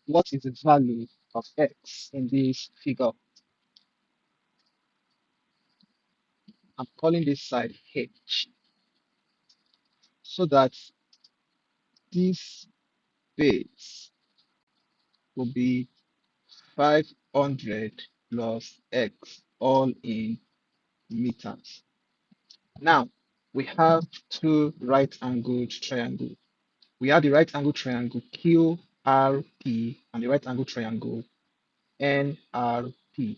what is the value of x in this figure? I'm calling this side h, so that this base will be 500 plus x, all in meters. Now, we have two right-angled triangles. We have the right-angled triangle QRP and the right-angled triangle NRP.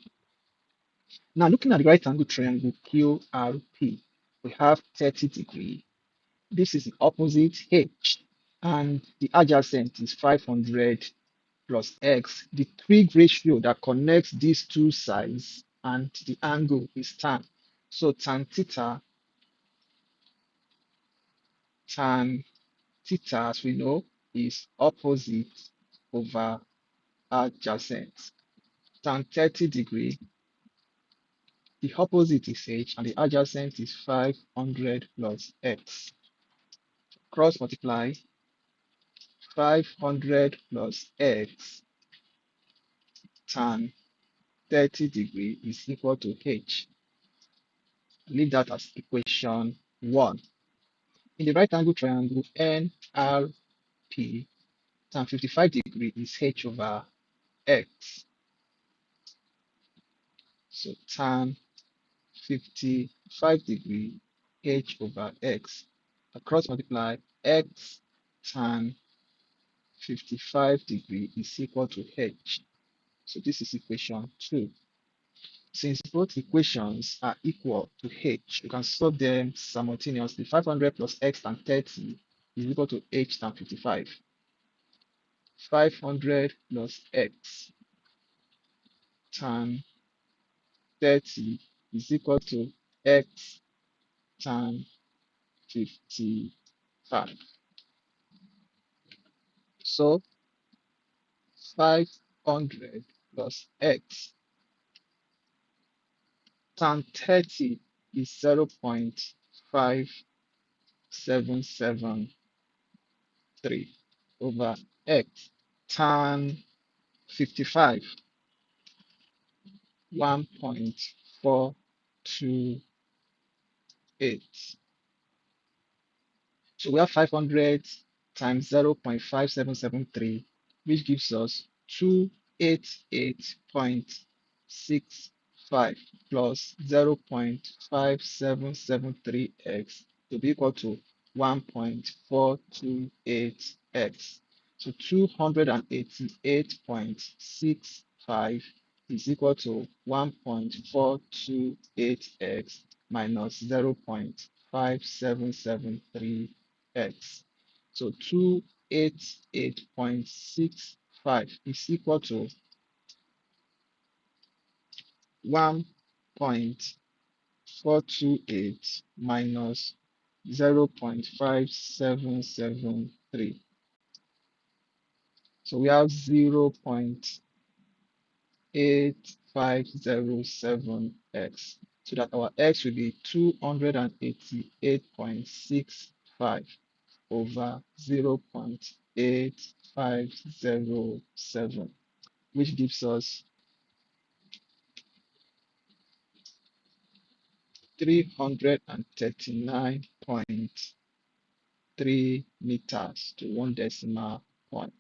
Now, looking at the right-angled triangle QRP, we have 30 degrees. This is the opposite H, and the adjacent is 500 plus X. The trig ratio that connects these two sides and the angle is tan. So tan theta, as we know, is opposite over adjacent. Tan 30 degree, the opposite is H and the adjacent is 500 plus X. Cross multiply 500 plus X tan 30 degree is equal to H. Leave that as equation 1. In the right angle triangle NRP, tan 55 degree is H over X. So tan 55 degree H over X. Across multiply X tan 55 degree is equal to H. So this is equation 2. Since both equations are equal to H, you can solve them simultaneously. 500 plus X tan 30 is equal to H tan 55. 500 plus X tan 30 is equal to X tan 55. So 500 plus X tan 30 is 0.5773 over X. Tan 55, 1.428. So we have 500 times 0.5773, which gives us 288.65 plus 0.5773x to be equal to 1.428x. So 288.65 is equal to 1.428x minus 0.5773x. So 288.65 is equal to 1.428 minus 0.5773. So we have 0.8507x. So that our x will be 288.65 over 0.8507, which gives us 339.3 meters to 1 decimal point.